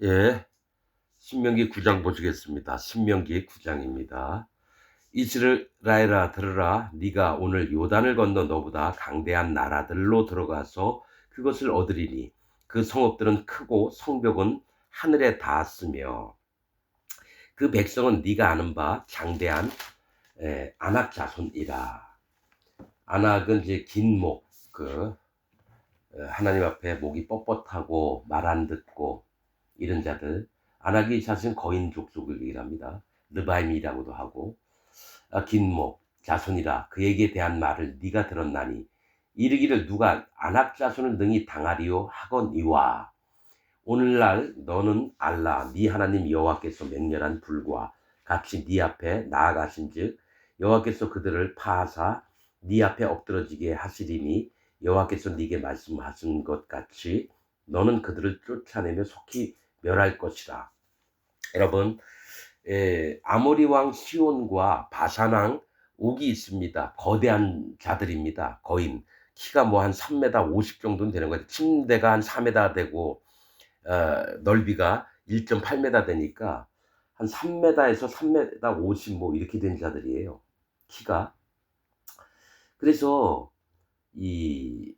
예, 신명기 9장 보시겠습니다. 신명기 9장입니다. 이스라엘아 들으라, 네가 오늘 요단을 건너 너보다 강대한 나라들로 들어가서 그것을 얻으리니 그 성읍들은 크고 성벽은 하늘에 닿았으며 그 백성은 네가 아는 바 장대한 아낙 자손이라. 아낙은 이제 긴 목, 하나님 앞에 목이 뻣뻣하고 말 안 듣고 이런 자들. 아낙이 사실은 거인 족속을 얘기합니다. 르바임이라고도 하고, 긴목 자손이라 그에게 대한 말을 네가 들었나니 이르기를 누가 아낙 자손을 능히 당하리요 하거니와 오늘날 너는 알라 네 하나님 여호와께서 맹렬한 불과 같이 네 앞에 나아가신즉 여호와께서 그들을 파하사 네 앞에 엎드러지게 하시리니 여호와께서 네게 말씀하신 것 같이 너는 그들을 쫓아내며 속히 멸할 것이라. 여러분, 아모리 왕 시온과 바산 왕 옥이 있습니다. 거대한 자들입니다. 거인. 키가 뭐 한 3m 50 정도는 되는 거예요. 침대가 한 4m 되고, 넓이가 1.8m 되니까 한 3m에서 3m 50 뭐 이렇게 된 자들이에요. 키가. 그래서 이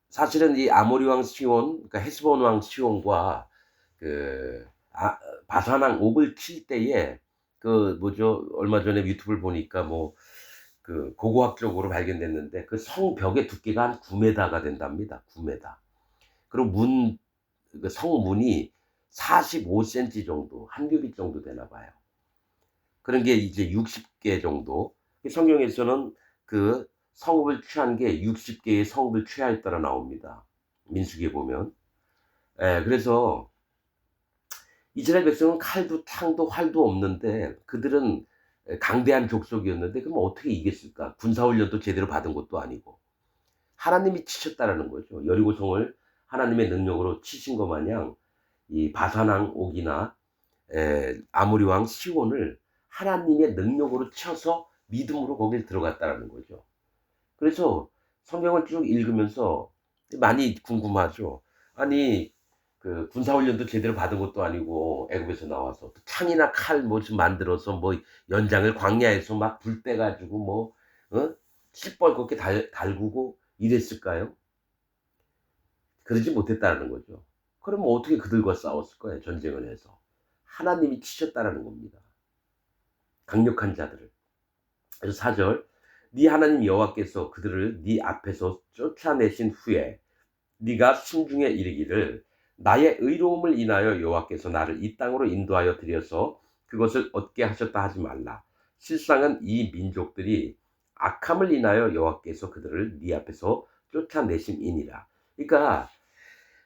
사실은 이 아모리 왕 시온, 그러니까 헤스본 왕 시온과 그 바산 왕 옥을 칠 때에 얼마 전에 유튜브를 보니까 뭐 고고학적으로 발견됐는데 그 성벽의 두께가 한 9m가 된답니다. 9m. 그리고 성문이 45cm 정도, 한 규빗 정도 되나 봐요. 그런 게 이제 60개 정도. 성경에서는 그 성읍을 취한 게 60개의 성읍을 취하였다라 나옵니다. 민수기에 보면. 그래서 이스라엘 백성은 칼도 창도 활도 없는데 그들은 강대한 족속이었는데 그럼 어떻게 이겼을까? 군사훈련도 제대로 받은 것도 아니고 하나님이 치셨다라는 거죠. 여리고성을 하나님의 능력으로 치신 것 마냥 이 바산왕 옥이나 아모리 왕 시온을 하나님의 능력으로 쳐서 믿음으로 거기에 들어갔다라는 거죠. 그래서 성경을 쭉 읽으면서 많이 궁금하죠. 아니 군사훈련도 제대로 받은 것도 아니고 애굽에서 나와서 창이나 칼 뭐 좀 만들어서 뭐 연장을 광야에서 막 불 때 가지고 뭐 시뻘겋게 달구고 이랬을까요? 그러지 못했다는 거죠. 그럼 어떻게 그들과 싸웠을 거예요? 전쟁을 해서. 하나님이 치셨다라는 겁니다. 강력한 자들을. 그래서 4절, 네 하나님 여호와께서 그들을 네 앞에서 쫓아내신 후에 네가 심중에 이르기를 나의 의로움을 인하여 여호와께서 나를 이 땅으로 인도하여 들여서 그것을 얻게 하셨다 하지 말라. 실상은 이 민족들이 악함을 인하여 여호와께서 그들을 네 앞에서 쫓아내심이니라. 그러니까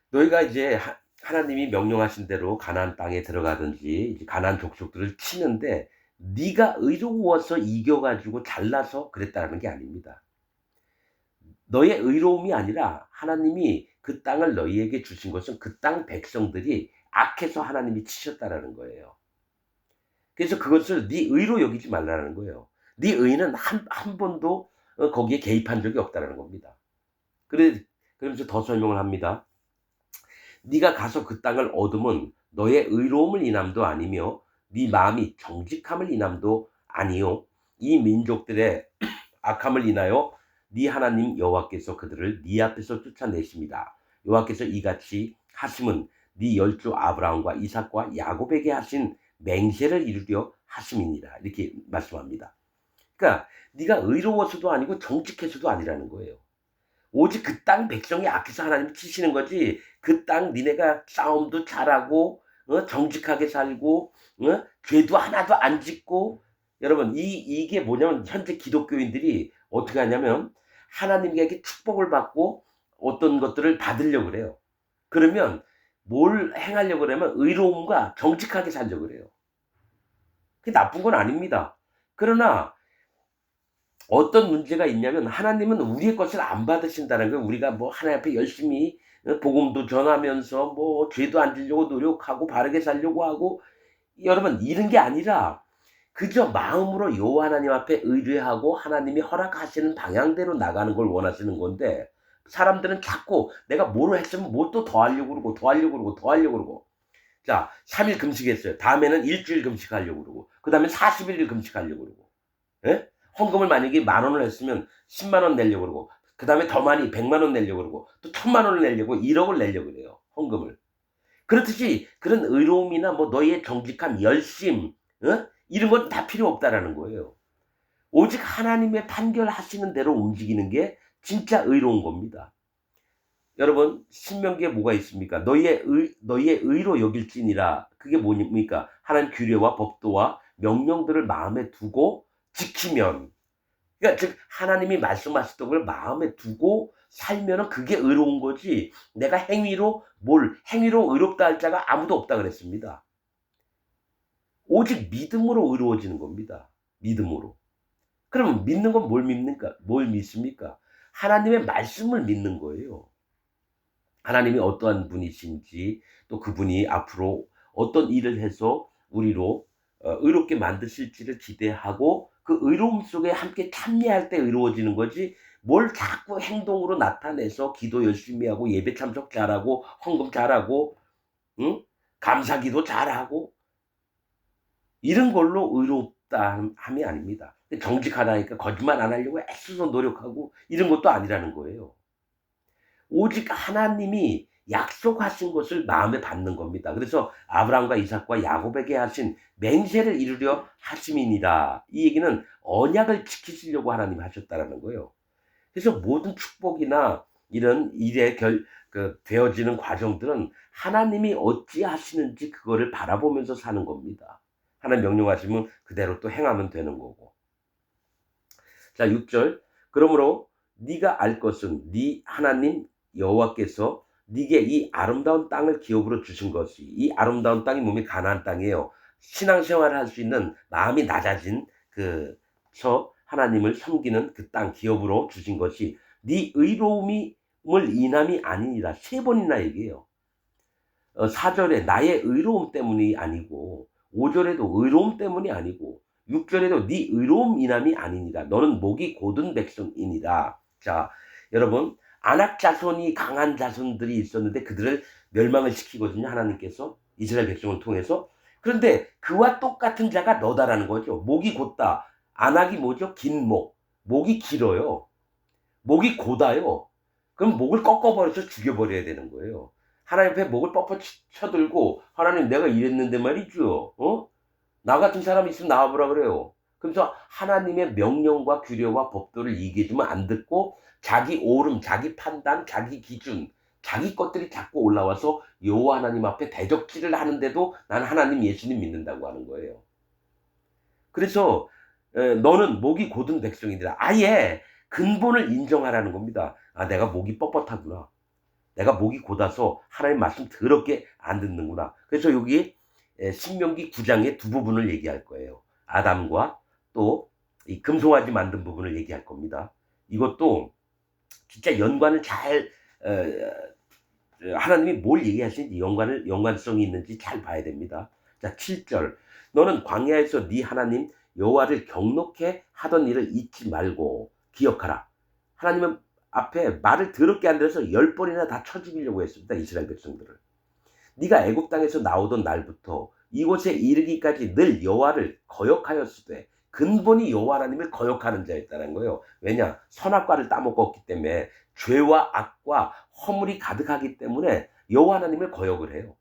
너희가 이제 하나님이 명령하신 대로 가나안 땅에 들어가든지 가나안 족속들을 치는데 네가 의로워서 이겨가지고 잘나서 그랬다는 게 아닙니다. 너의 의로움이 아니라 하나님이 그 땅을 너희에게 주신 것은 그 땅 백성들이 악해서 하나님이 치셨다라는 거예요. 그래서 그것을 네 의로 여기지 말라는 거예요. 네 의는 한 번도 거기에 개입한 적이 없다라는 겁니다. 그러면서 더 설명을 합니다. 네가 가서 그 땅을 얻으면 너의 의로움을 인함도 아니며 네 마음이 정직함을 인함도 아니요 이 민족들의 악함을 인하여 네 하나님 여호와께서 그들을 네 앞에서 쫓아내십니다. 여호와께서 이같이 하심은 네 열조 아브라함과 이삭과 야곱에게 하신 맹세를 이루려 하심이니라. 이렇게 말씀합니다. 그러니까 네가 의로워서도 아니고 정직해서도 아니라는 거예요. 오직 그 땅 백성이 악해서 하나님이 치시는 거지. 그 땅 니네가 싸움도 잘하고 정직하게 살고 죄도 하나도 안 짓고. 여러분 이게 뭐냐면 현재 기독교인들이 어떻게 하냐면 하나님에게 축복을 받고 어떤 것들을 받으려고 그래요. 그러면 뭘 행하려고 그러면 의로움과 정직하게 살려고 그래요. 그게 나쁜 건 아닙니다. 그러나 어떤 문제가 있냐면 하나님은 우리의 것을 안 받으신다는 거예요. 우리가 뭐 하나님 앞에 열심히 복음도 전하면서 뭐 죄도 안 지려고 노력하고 바르게 살려고 하고 여러분 이런 게 아니라 그저 마음으로 여호와 하나님 앞에 의뢰하고 하나님이 허락하시는 방향대로 나가는 걸 원하시는 건데 사람들은 자꾸 내가 뭘 했으면 뭐 또 더 하려고 그러고 더 하려고 그러고 더 하려고 그러고. 자, 3일 금식했어요. 다음에는 일주일 금식하려고 그러고 그다음에 41일 금식하려고 그러고. 예? 헌금을 만약에 10,000원을 했으면 10만 원 내려고 그러고 그다음에 더 많이 100만 원 내려고 그러고 또 1,000만 원을 내려고 1억을 내려고 그래요. 헌금을. 그렇듯이 그런 의로움이나 뭐 너희의 정직함, 열심, 어? 이런 건 다 필요 없다라는 거예요. 오직 하나님의 판결하시는 대로 움직이는 게 진짜 의로운 겁니다. 여러분, 신명기에 뭐가 있습니까? 너희의 의로 여길지니라. 그게 뭡니까? 하나님 규례와 법도와 명령들을 마음에 두고 지키면, 그러니까 즉 하나님이 말씀하셨던 걸 마음에 두고 살면은 그게 의로운 거지. 내가 행위로 의롭다 할 자가 아무도 없다 그랬습니다. 오직 믿음으로 의로워지는 겁니다. 믿음으로. 그럼 믿는 건 뭘 믿습니까? 뭘 믿습니까? 하나님의 말씀을 믿는 거예요. 하나님이 어떠한 분이신지 또 그분이 앞으로 어떤 일을 해서 우리로 의롭게 만드실지를 기대하고 그 의로움 속에 함께 참여할 때 의로워지는 거지 뭘 자꾸 행동으로 나타내서 기도 열심히 하고 예배 참석 잘하고 헌금 잘하고 응? 감사기도 잘하고 이런 걸로 의롭다 함이 아닙니다. 정직하다니까 거짓말 안 하려고 애써서 노력하고 이런 것도 아니라는 거예요. 오직 하나님이 약속하신 것을 마음에 받는 겁니다. 그래서 아브라함과 이삭과 야곱에게 하신 맹세를 이루려 하심이니라. 이 얘기는 언약을 지키시려고 하나님이 하셨다라는 거예요. 그래서 모든 축복이나 이런 일에 되어지는 과정들은 하나님이 어찌 하시는지 그거를 바라보면서 사는 겁니다. 하나님 명령하시면 그대로 또 행하면 되는 거고. 자, 6절. 그러므로 네가 알 것은 네 하나님 여호와께서 네게 이 아름다운 땅을 기업으로 주신 것이 이 아름다운 땅이 몸이 가나안 땅이에요. 신앙생활을 할 수 있는 마음이 낮아진 저 하나님을 섬기는 그 땅 기업으로 주신 것이 네 의로움을 인함이 아니니라. 3번이나 얘기해요. 4절에 나의 의로움 때문이 아니고 5절에도 의로움 때문이 아니고 6절에도 네 의로움 인함이 아니니라. 너는 목이 곧은 백성이니라. 자, 여러분 안악 자손이 강한 자손들이 있었는데 그들을 멸망을 시키거든요. 하나님께서 이스라엘 백성을 통해서. 그런데 그와 똑같은 자가 너다라는 거죠. 목이 곧다. 안악이 뭐죠? 긴 목. 목이 길어요. 목이 고다요. 그럼 목을 꺾어버려서 죽여버려야 되는 거예요. 하나님 앞에 목을 뻣뻣 쳐들고 하나님 내가 이랬는데 말이죠. 나 같은 사람이 있으면 나와보라 그래요. 그래서 하나님의 명령과 규례와 법도를 얘기해주면 안 듣고 자기 오름, 자기 판단, 자기 기준, 자기 것들이 자꾸 올라와서 여호와 하나님 앞에 대적질을 하는데도 나는 하나님 예수님 믿는다고 하는 거예요. 그래서 너는 목이 곧은 백성이니라. 아예 근본을 인정하라는 겁니다. 아, 내가 목이 뻣뻣하구나. 내가 목이 곧아서 하나님 말씀 더럽게 안 듣는구나. 그래서 여기 신명기 9장의 두 부분을 얘기할 거예요. 아담과 또 이 금송아지 만든 부분을 얘기할 겁니다. 이것도 진짜 연관을 잘 하나님이 뭘 얘기하시는지 연관성이 있는지 잘 봐야 됩니다. 자, 7절. 너는 광야에서 네 하나님 여호와를 경록해 하던 일을 잊지 말고 기억하라. 하나님은 앞에 말을 더럽게 안 들어서 10번이나 다 쳐죽이려고 했습니다. 이스라엘 백성들을. 네가 애굽 땅에서 나오던 날부터 이곳에 이르기까지 늘 여호와를 거역하였으되 근본이 여호와 하나님을 거역하는 자였다는 거예요. 왜냐? 선악과를 따먹었기 때문에 죄와 악과 허물이 가득하기 때문에 여호와 하나님을 거역을 해요.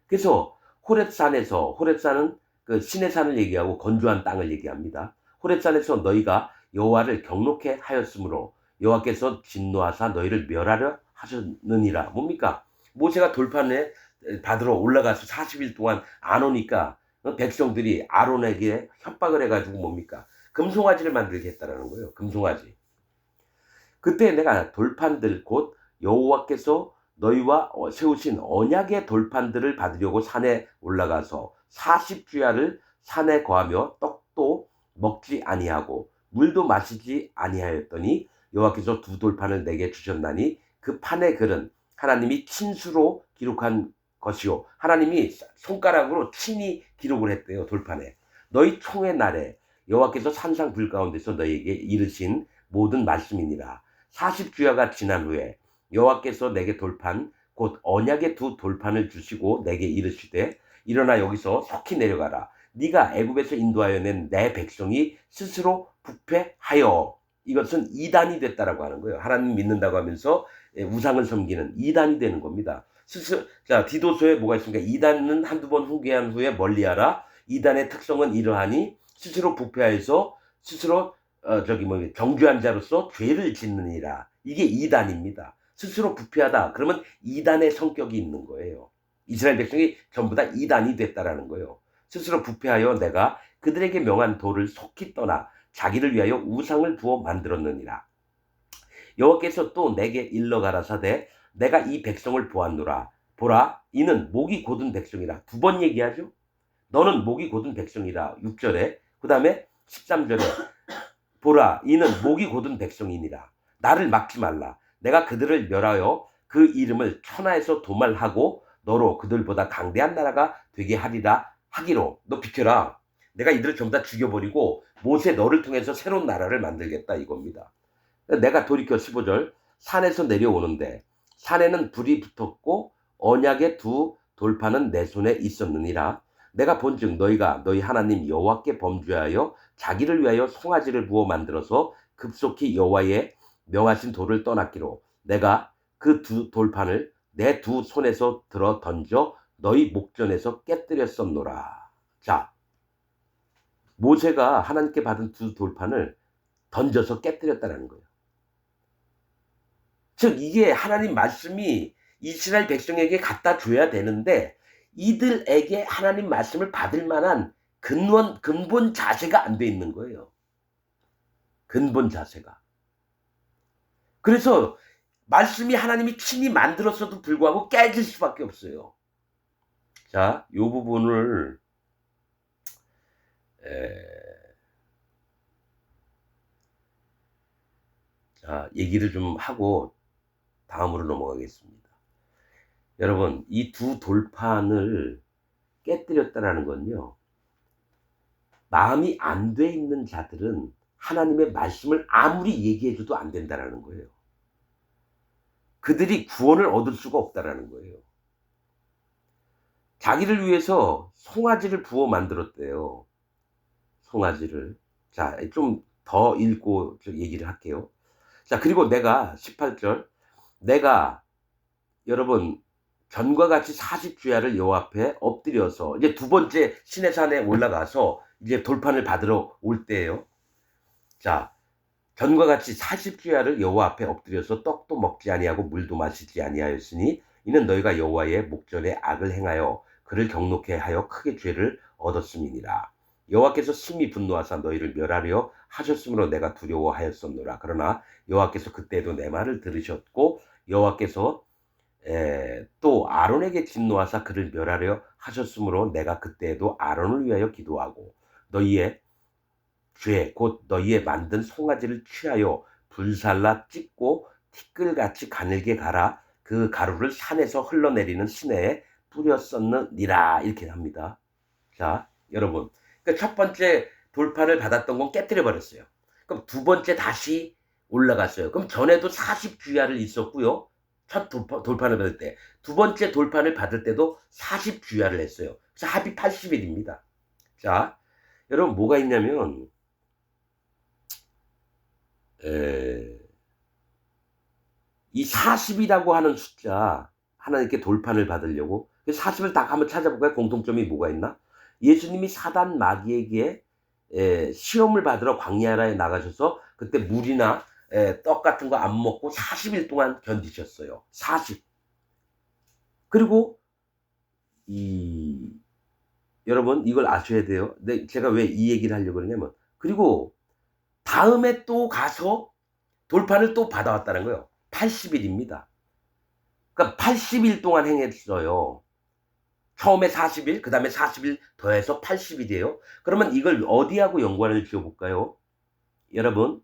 그래서 호렙산은 그 신의 산을 얘기하고 건조한 땅을 얘기합니다. 호렙산에서 너희가 여호와를 경록해 하였으므로 여호와께서 진노하사 너희를 멸하려 하셨느니라. 뭡니까? 모세가 돌판에 받으러 올라가서 40일 동안 안 오니까 백성들이 아론에게 협박을 해가지고 뭡니까? 금송아지를 만들게 했다라는 거예요. 금송아지. 그때 내가 돌판들 곧 여호와께서 너희와 세우신 언약의 돌판들을 받으려고 산에 올라가서 40주야를 산에 거하며 떡도 먹지 아니하고 물도 마시지 아니하였더니 여호와께서 두 돌판을 내게 주셨나니 그 판의 글은 하나님이 친수로 기록한 것이요 하나님이 손가락으로 친히 기록을 했대요. 돌판에. 너희 총의 날에 여호와께서 산상 불 가운데서 너희에게 이르신 모든 말씀이니라. 40주야가 지난 후에 여호와께서 내게 돌판 곧 언약의 두 돌판을 주시고 내게 이르시되 일어나 여기서 속히 내려가라. 네가 애굽에서 인도하여 낸 내 백성이 스스로 부패하여, 이것은 이단이 됐다라고 하는 거예요. 하나님 믿는다고 하면서 우상을 섬기는 이단이 되는 겁니다. 자, 디도서에 뭐가 있습니까? 이단은 한두 번 후회한 후에 멀리하라. 이단의 특성은 이러하니 스스로 부패하여서 스스로 정죄한 자로서 죄를 짓느니라. 이게 이단입니다. 스스로 부패하다. 그러면 이단의 성격이 있는 거예요. 이스라엘 백성이 전부 다 이단이 됐다라는 거예요. 스스로 부패하여 내가 그들에게 명한 도를 속히 떠나 자기를 위하여 우상을 부어 만들었느니라. 여호와께서 또 내게 일러 가라사대 내가 이 백성을 보았노라. 보라, 이는 목이 곧은 백성이라. 두 번 얘기하죠. 너는 목이 곧은 백성이라. 6절에. 그 다음에 13절에 보라, 이는 목이 곧은 백성이니라. 나를 막지 말라. 내가 그들을 멸하여 그 이름을 천하에서 도말하고 너로 그들보다 강대한 나라가 되게 하리라 하기로. 너 비켜라. 내가 이들을 전부 다 죽여버리고 모세 너를 통해서 새로운 나라를 만들겠다 이겁니다. 내가 돌이켜 15절 산에서 내려오는데 산에는 불이 붙었고 언약의 두 돌판은 내 손에 있었느니라. 내가 본즉 너희가 너희 하나님 여호와께 범죄하여 자기를 위하여 송아지를 부어 만들어서 급속히 여호와의 명하신 도를 떠났기로 내가 그 두 돌판을 내 두 손에서 들어 던져 너희 목전에서 깨뜨렸었노라. 자, 모세가 하나님께 받은 두 돌판을 던져서 깨뜨렸다는 거예요. 즉 이게 하나님 말씀이 이스라엘 백성에게 갖다 줘야 되는데 이들에게 하나님 말씀을 받을 만한 근본 자세가 안 돼 있는 거예요. 근본 자세가. 그래서 말씀이 하나님이 친히 만들었어도 불구하고 깨질 수밖에 없어요. 자, 이 부분을 얘기를 좀 하고 다음으로 넘어가겠습니다. 여러분, 이 두 돌판을 깨뜨렸다는 건요, 마음이 안 돼 있는 자들은 하나님의 말씀을 아무리 얘기해줘도 안 된다는 거예요. 그들이 구원을 얻을 수가 없다는 거예요. 자기를 위해서 송아지를 부어 만들었대요. 송아지를. 자, 좀 더 읽고 얘기를 할게요. 자, 그리고 내가 18절 내가 여러분 전과 같이 40주야를 여호와 앞에 엎드려서 이제 두 번째 시내산에 올라가서 이제 돌판을 받으러 올 때예요. 자, 전과 같이 40주야를 여호와 앞에 엎드려서 떡도 먹지 아니하고 물도 마시지 아니하였으니 이는 너희가 여호와의 목전에 악을 행하여 그를 경노케 하여 크게 죄를 얻었음이니라. 여호와께서 심히 분노하사 너희를 멸하려 하셨으므로 내가 두려워하였었노라. 그러나 여호와께서 그때도 내 말을 들으셨고 여호와께서 또 아론에게 진노하사 그를 멸하려 하셨으므로 내가 그때에도 아론을 위하여 기도하고 너희의 죄 곧 너희의 만든 송아지를 취하여 불살라 찢고 티끌같이 가늘게 갈아 그 가루를 산에서 흘러내리는 시내에 뿌렸었느니라. 이렇게 합니다. 자, 여러분, 그러니까 첫 번째 돌판을 받았던 건 깨뜨려 버렸어요. 그럼 두 번째 다시 올라갔어요. 그럼 전에도 40주야를 있었고요. 첫 돌판을 받을 때. 두 번째 돌판을 받을 때도 40주야를 했어요. 그래서 합이 80일입니다. 자, 여러분 뭐가 있냐면 이 40이라고 하는 숫자, 하나님께 돌판을 받으려고 40을 딱 한번 찾아볼까요? 공통점이 뭐가 있나? 예수님이 사단 마귀에게 시험을 받으러 광야에 나가셔서 그때 물이나 떡 같은 거 안 먹고 40일 동안 견디셨어요. 40. 그리고 여러분 이걸 아셔야 돼요. 제가 왜 이 얘기를 하려고 그러냐면, 그리고 다음에 또 가서 돌판을 또 받아왔다는 거예요. 80일입니다. 그러니까 80일 동안 행했어요. 처음에 40일, 그 다음에 40일 더해서 80일이에요. 그러면 이걸 어디하고 연관을 지어볼까요? 여러분,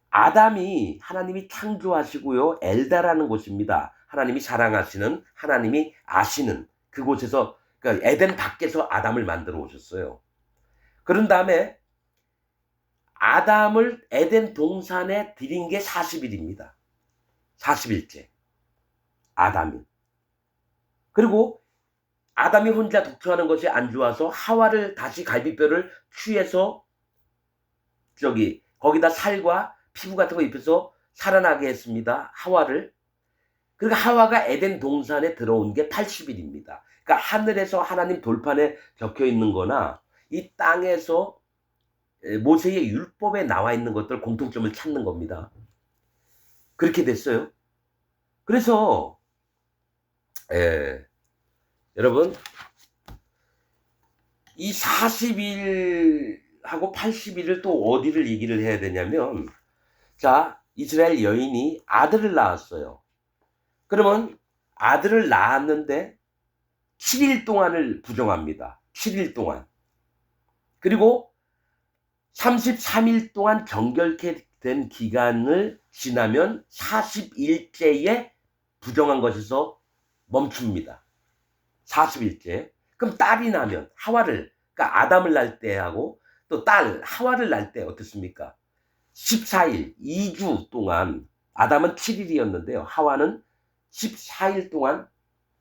아담이 하나님이 창조하시고요, 엘다라는 곳입니다. 하나님이 사랑하시는, 하나님이 아시는 그곳에서, 그러니까 에덴 밖에서 아담을 만들어 오셨어요. 그런 다음에 아담을 에덴 동산에 들인 게 40일입니다. 40일째. 아담이. 그리고 아담이 혼자 독처하는 것이 안 좋아서 하와를 다시 갈비뼈를 취해서 거기다 살과 피부 같은 거 입혀서 살아나게 했습니다. 하와를. 그러니까 하와가 에덴 동산에 들어온 게 80일입니다. 그러니까 하늘에서 하나님 돌판에 적혀 있는 거나 이 땅에서 모세의 율법에 나와 있는 것들 공통점을 찾는 겁니다. 그렇게 됐어요. 그래서 여러분 이 40일하고 80일을 또 어디를 얘기를 해야 되냐면, 자, 이스라엘 여인이 아들을 낳았어요. 그러면 아들을 낳았는데 7일 동안을 부정합니다. 7일 동안. 그리고 33일 동안 정결케 된 기간을 지나면 40일째에 부정한 것에서 멈춥니다. 40일째. 그럼 딸이 나면 하와를, 그러니까 아담을 낳을 때하고 또 딸 하와를 낳을 때 어떻습니까? 14일, 2주 동안, 아담은 7일이었는데요. 하와는 14일 동안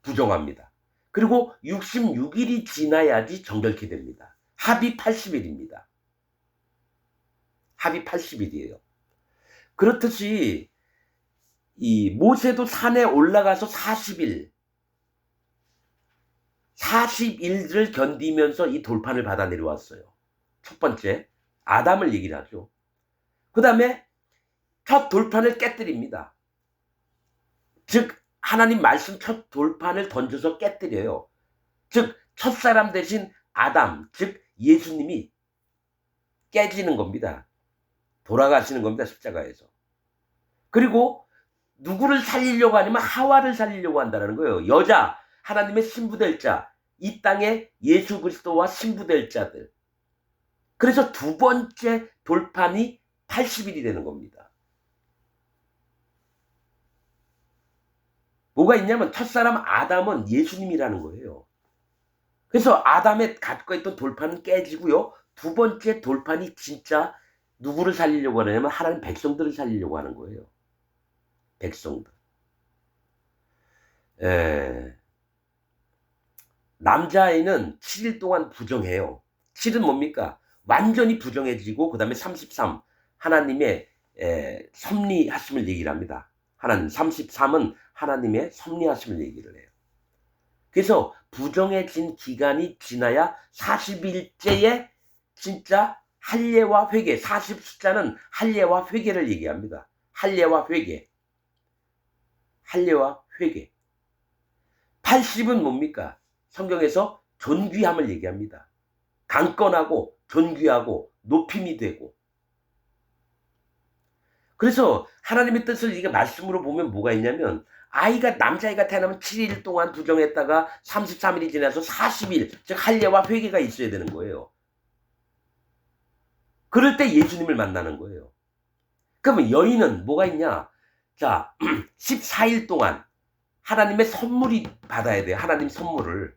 부정합니다. 그리고 66일이 지나야지 정결케 됩니다. 합이 80일입니다. 합이 80일이에요. 그렇듯이 이 모세도 산에 올라가서 40일을 견디면서 이 돌판을 받아 내려왔어요. 첫 번째, 아담을 얘기를 하죠. 그 다음에 첫 돌판을 깨뜨립니다. 즉 하나님 말씀 첫 돌판을 던져서 깨뜨려요. 즉 첫사람 대신 아담, 즉 예수님이 깨지는 겁니다. 돌아가시는 겁니다. 십자가에서. 그리고 누구를 살리려고 하냐면 하와를 살리려고 한다는 거예요. 여자, 하나님의 신부될 자, 이 땅에 예수 그리스도와 신부될 자들. 그래서 두 번째 돌판이 80일이 되는 겁니다. 뭐가 있냐면 첫사람 아담은 예수님이라는 거예요. 그래서 아담의 갖고 있던 돌판은 깨지고요. 두 번째 돌판이 진짜 누구를 살리려고 하냐면 하나님 백성들을 살리려고 하는 거예요. 백성들. 남자아이는 7일 동안 부정해요. 7은 뭡니까? 완전히 부정해지고 그 다음에 33 하나님의 섭리하심을 얘기를 합니다. 하나님 33은 하나님의 섭리하심을 얘기를 해요. 그래서 부정해진 기간이 지나야 40일째에 진짜 할례와 회개, 40 숫자는 할례와 회개를 얘기합니다. 할례와 회개. 할례와 회개. 80은 뭡니까? 성경에서 존귀함을 얘기합니다. 강건하고 존귀하고 높임이 되고. 그래서 하나님의 뜻을 이게 말씀으로 보면 뭐가 있냐면, 남자아이가 태어나면 7일 동안 부정했다가 33일이 지나서 40일, 즉 할례와 회개가 있어야 되는 거예요. 그럴 때 예수님을 만나는 거예요. 그러면 여인은 뭐가 있냐? 자, 14일 동안 하나님의 선물이 받아야 돼요. 하나님 선물을.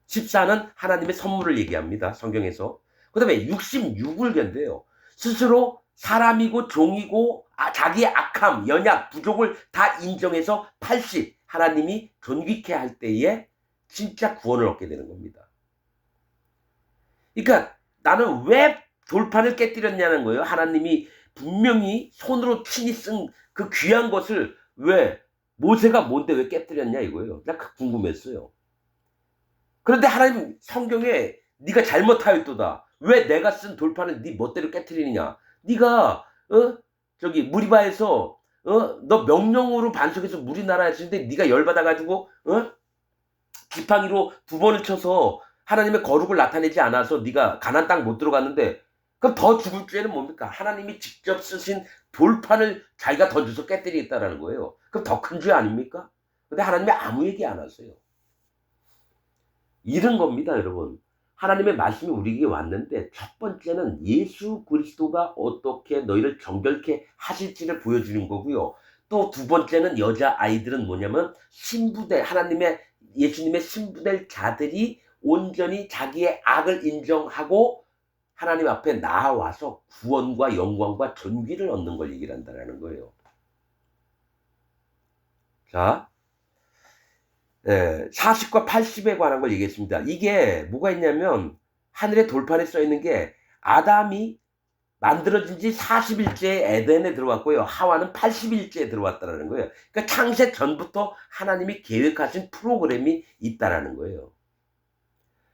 14는 하나님의 선물을 얘기합니다. 성경에서. 그 다음에 66을 견뎌요. 스스로 사람이고 종이고 자기의 악함, 연약, 부족을 다 인정해서 80 하나님이 존귀케 할 때에 진짜 구원을 얻게 되는 겁니다. 그러니까 나는 왜 돌판을 깨뜨렸냐는 거예요. 하나님이 분명히 손으로 친히 쓴 그 귀한 것을 왜 모세가 뭔데 왜 깨뜨렸냐 이거예요. 나 궁금했어요. 그런데 하나님 성경에 네가 잘못하였도다. 왜 내가 쓴 돌판을 네 멋대로 깨뜨리느냐. 네가 무리바에서 너 명령으로 반석에서 물이 날아 했는데 네가 열받아가지고 지팡이로 2번을 쳐서 하나님의 거룩을 나타내지 않아서 네가 가나안 땅 못 들어갔는데, 그럼 더 죽을 죄는 뭡니까? 하나님이 직접 쓰신 돌판을 자기가 던져서 깨뜨리겠다라는 거예요. 그럼 더 큰 죄 아닙니까? 근데 하나님이 아무 얘기 안 하세요. 이런 겁니다, 여러분. 하나님의 말씀이 우리에게 왔는데 첫 번째는 예수 그리스도가 어떻게 너희를 정결케 하실지를 보여주는 거고요. 또 두 번째는 여자아이들은 뭐냐면 예수님의 신부될 자들이 온전히 자기의 악을 인정하고 하나님 앞에 나아와서 구원과 영광과 존귀를 얻는 걸 얘기를 한다라는 거예요. 자, 40과 80에 관한 걸 얘기했습니다. 이게 뭐가 있냐면 하늘의 돌판에 써 있는 게 아담이 만들어진 지 40일째에 에덴에 들어왔고요. 하와는 80일째에 들어왔다라는 거예요. 그러니까 창세 전부터 하나님이 계획하신 프로그램이 있다라는 거예요.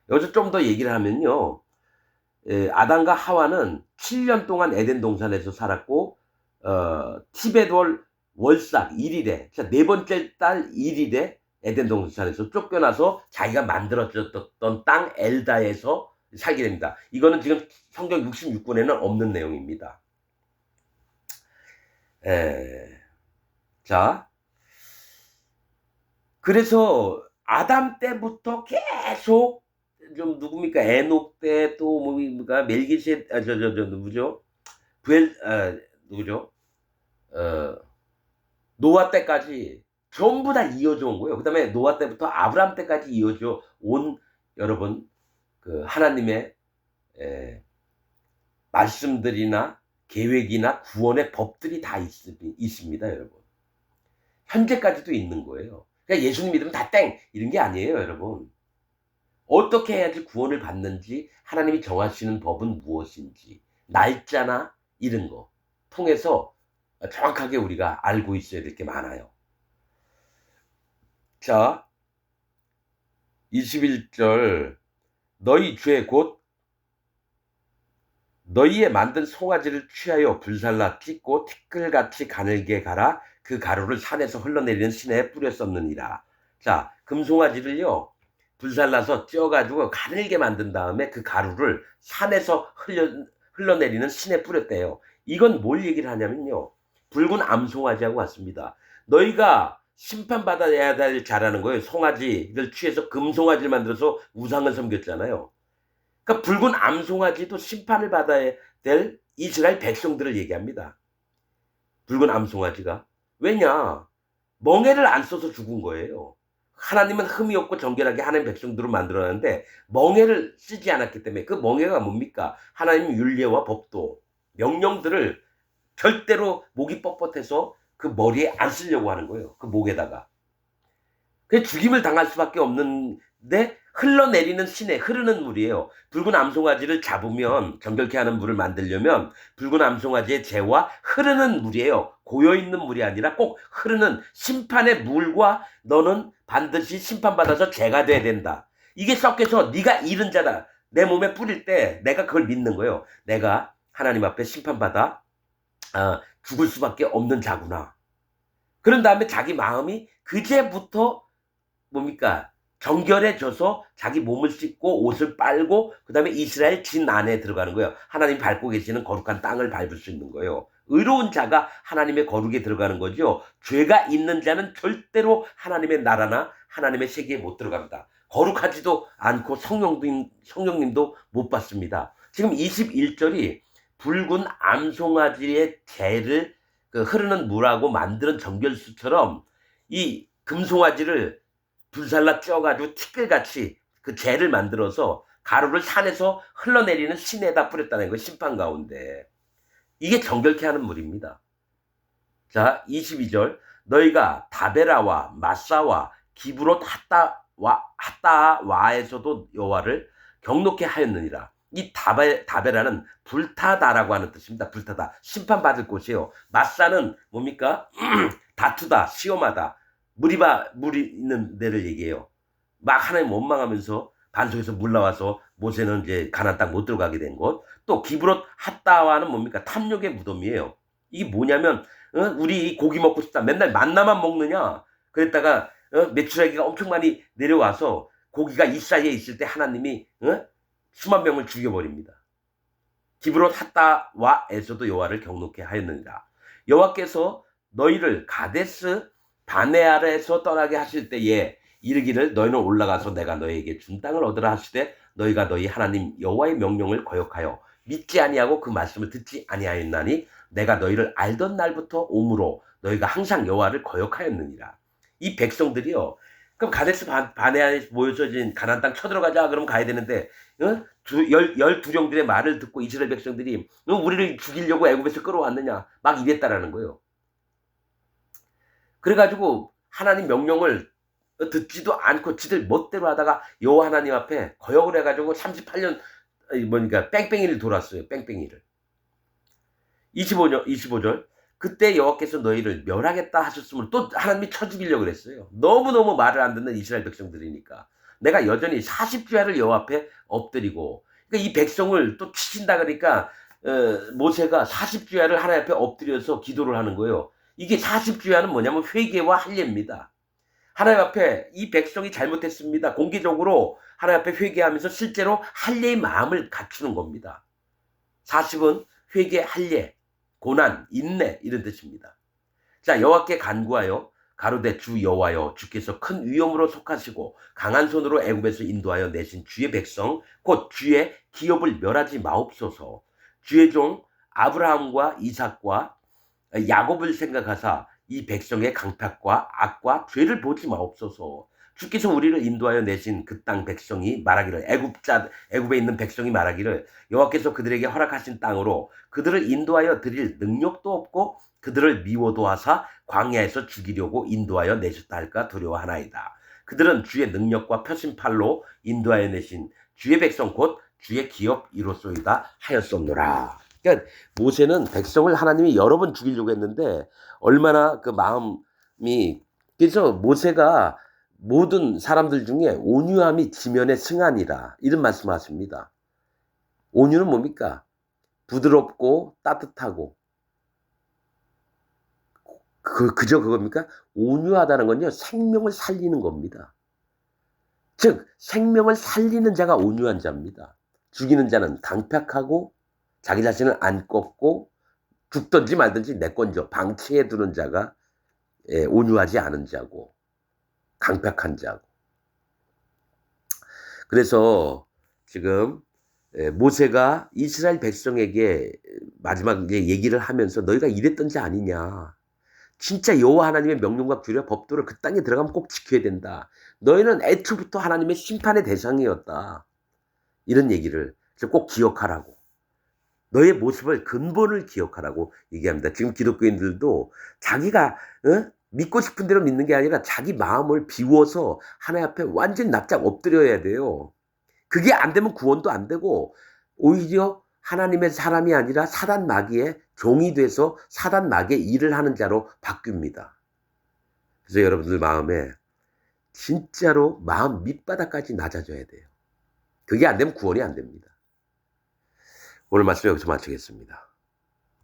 여기서 좀 더 얘기를 하면요. 아담과 하와는 7년 동안 에덴 동산에서 살았고 티베트월 월삭 1일에 네 번째 달 1일에 에덴 동산에서 쫓겨나서 자기가 만들어졌던 땅 엘다에서 살게 됩니다. 이거는 지금 성경 66권에는 없는 내용입니다. 자, 그래서 아담 때부터 계속 좀 누굽니까? 에녹 때 또 뭡니까? 멜기세 누구죠? 누구죠? 노아 때까지 전부 다 이어져 온 거예요. 그다음에 노아 때부터 아브라함 때까지 이어져 온 여러분 그 하나님의 말씀들이나 계획이나 구원의 법들이 다 있습니다, 여러분. 현재까지도 있는 거예요. 그러니까 예수님 믿으면 다 땡! 이런 게 아니에요, 여러분. 어떻게 해야지 구원을 받는지, 하나님이 정하시는 법은 무엇인지, 날짜나 이런 거 통해서 정확하게 우리가 알고 있어야 될 게 많아요. 자, 21절 너희 죄 곧 너희의 만든 송아지를 취하여 불살라 찢고 티끌같이 가늘게 갈아 그 가루를 산에서 흘러내리는 시내에 뿌려 썩느니라. 자, 금송아지를요 불살라서 쪄가지고 가늘게 만든 다음에 그 가루를 산에서 흘러내리는 시내에 뿌렸대요. 이건 뭘 얘기를 하냐면요, 붉은 암송아지하고 같습니다. 너희가 심판받아야 될 자라는 거예요. 송아지를 취해서 금송아지를 만들어서 우상을 섬겼잖아요. 그러니까 붉은 암송아지도 심판을 받아야 될 이스라엘 백성들을 얘기합니다. 붉은 암송아지가. 왜냐? 멍에를 안 써서 죽은 거예요. 하나님은 흠이 없고 정결하게 하나님 백성들을 만들어놨는데 멍에를 쓰지 않았기 때문에, 그 멍에가 뭡니까? 하나님 율례와 법도 명령들을 절대로 목이 뻣뻣해서 그 머리에 안 쓰려고 하는 거예요. 그 목에다가. 그래서 죽임을 당할 수밖에 없는데 흘러내리는 시내, 흐르는 물이에요. 붉은 암송아지를 잡으면 정결케 하는 물을 만들려면 붉은 암송아지의 재와 흐르는 물이에요. 고여있는 물이 아니라 꼭 흐르는 심판의 물과 너는 반드시 심판받아서 죄가 돼야 된다. 이게 섞여서 네가 잃은 자다. 내 몸에 뿌릴 때 내가 그걸 믿는 거예요. 내가 하나님 앞에 심판받아 죽을 수밖에 없는 자구나. 그런 다음에 자기 마음이 그제부터 뭡니까? 정결해져서 자기 몸을 씻고 옷을 빨고 그 다음에 이스라엘 진 안에 들어가는 거예요. 하나님 밟고 계시는 거룩한 땅을 밟을 수 있는 거예요. 의로운 자가 하나님의 거룩에 들어가는 거죠. 죄가 있는 자는 절대로 하나님의 나라나 하나님의 세계에 못 들어갑니다. 거룩하지도 않고 성령님도 못 받습니다. 지금 21절이 붉은 암송아지의 재를 그 흐르는 물하고 만드는 정결수처럼 이 금송아지를 불살라 쪄가지고 티끌같이 그 재를 만들어서 가루를 산에서 흘러내리는 시내에다 뿌렸다는 거예요. 심판 가운데. 이게 정결케 하는 물입니다. 자, 22절 너희가 다베라와 마사와 기브롯 핫다와에서도 여호와를 경노케 하였느니라. 이 다베라는 불타다라고 하는 뜻입니다. 불타다. 심판받을 곳이에요. 마사는 뭡니까? 다투다, 시험하다. 물이 있는 데를 얘기해요. 막 하나님 원망하면서 반석에서 물 나와서 모세는 이제 가나안 땅 못 들어가게 된 곳. 또 기브롯 핫다와는 뭡니까? 탐욕의 무덤이에요. 이게 뭐냐면 우리 고기 먹고 싶다. 맨날 만나만 먹느냐? 그랬다가 메추라기가 엄청 많이 내려와서 고기가 이 사이에 있을 때 하나님이 수만 명을 죽여버립니다. 기브롯 핫다와에서도 여호와를 경노케 하였느니라. 여호와께서 너희를 가데스 바네아에서 떠나게 하실 때에 이르기를 너희는 올라가서 내가 너희에게 준 땅을 얻으라 하시되 너희가 너희 하나님 여호와의 명령을 거역하여 믿지 아니하고 그 말씀을 듣지 아니하였나니 내가 너희를 알던 날부터 오므로 너희가 항상 여호와를 거역하였느니라. 이 백성들이요, 그럼 가데스 바네아에 모여진 가나안 땅 쳐들어가자 그러면 가야 되는데 열두령들의 말을 듣고 이스라엘 백성들이 너 우리를 죽이려고 애굽에서 끌어왔느냐 막 이랬다라는 거예요. 그래가지고 하나님 명령을 듣지도 않고 지들 멋대로 하다가 여호와 하나님 앞에 거역을 해가지고 38년 뭐니까 뺑뺑이를 돌았어요. 뺑뺑이를. 25절 그때 여호와께서 너희를 멸하겠다 하셨으므로 또 하나님이 쳐 죽이려고 그랬어요. 너무너무 말을 안 듣는 이스라엘 백성들이니까 내가 여전히 40주야를 여호와 앞에 엎드리고 그러니까 이 백성을 또 치신다 그러니까 모세가 40주야를 하나님 앞에 엎드려서 기도를 하는 거예요. 이게 40주야는 뭐냐면 회개와 할례입니다. 하나님 앞에 이 백성이 잘못했습니다. 공개적으로 하나님 앞에 회개하면서 실제로 할례의 마음을 갖추는 겁니다. 40은 회개, 할례, 고난, 인내 이런 뜻입니다. 자, 여호와께 간구하여 가로되 주 여호와여 주께서 큰 위엄으로 속하시고 강한 손으로 애굽에서 인도하여 내신 주의 백성 곧 주의 기업을 멸하지 마옵소서. 주의 종 아브라함과 이삭과 야곱을 생각하사 이 백성의 강팍과 악과 죄를 보지 마옵소서. 주께서 우리를 인도하여 내신 그 땅 백성이 말하기를 애굽에 있는 백성이 말하기를 여호와께서 그들에게 허락하신 땅으로 그들을 인도하여 드릴 능력도 없고 그들을 미워도 하사 광야에서 죽이려고 인도하여 내셨다 할까 두려워하나이다. 그들은 주의 능력과 표심팔로 인도하여 내신 주의 백성 곧 주의 기업 이로소이다 하였었노라. 그러니까 모세는 백성을 하나님이 여러 번 죽이려고 했는데 얼마나 그 마음이 그래서 모세가 모든 사람들 중에 온유함이 지면의 승한이라 이런 말씀하십니다. 온유는 뭡니까? 부드럽고 따뜻하고 그저 그겁니까? 온유하다는 건요 생명을 살리는 겁니다. 즉 생명을 살리는 자가 온유한 자입니다. 죽이는 자는 강팍하고 자기 자신을 안 꺾고 죽든지 말든지 내 건져 방치해 두는 자가 온유하지 않은 자고 강팍한 자고. 그래서 지금 모세가 이스라엘 백성에게 마지막에 얘기를 하면서 너희가 이랬던 자 아니냐. 진짜 여호와 하나님의 명령과 규례 법도를 그 땅에 들어가면 꼭 지켜야 된다. 너희는 애초부터 하나님의 심판의 대상이었다. 이런 얘기를 꼭 기억하라고. 너의 모습을 근본을 기억하라고 얘기합니다. 지금 기독교인들도 자기가 믿고 싶은 대로 믿는 게 아니라 자기 마음을 비워서 하나님 앞에 완전히 납작 엎드려야 돼요. 그게 안 되면 구원도 안 되고 오히려 하나님의 사람이 아니라 사단 마귀의 종이 돼서 사단 마귀의 일을 하는 자로 바뀝니다. 그래서 여러분들 마음에 진짜로 마음 밑바닥까지 낮아져야 돼요. 그게 안 되면 구원이 안 됩니다. 오늘 말씀 여기서 마치겠습니다.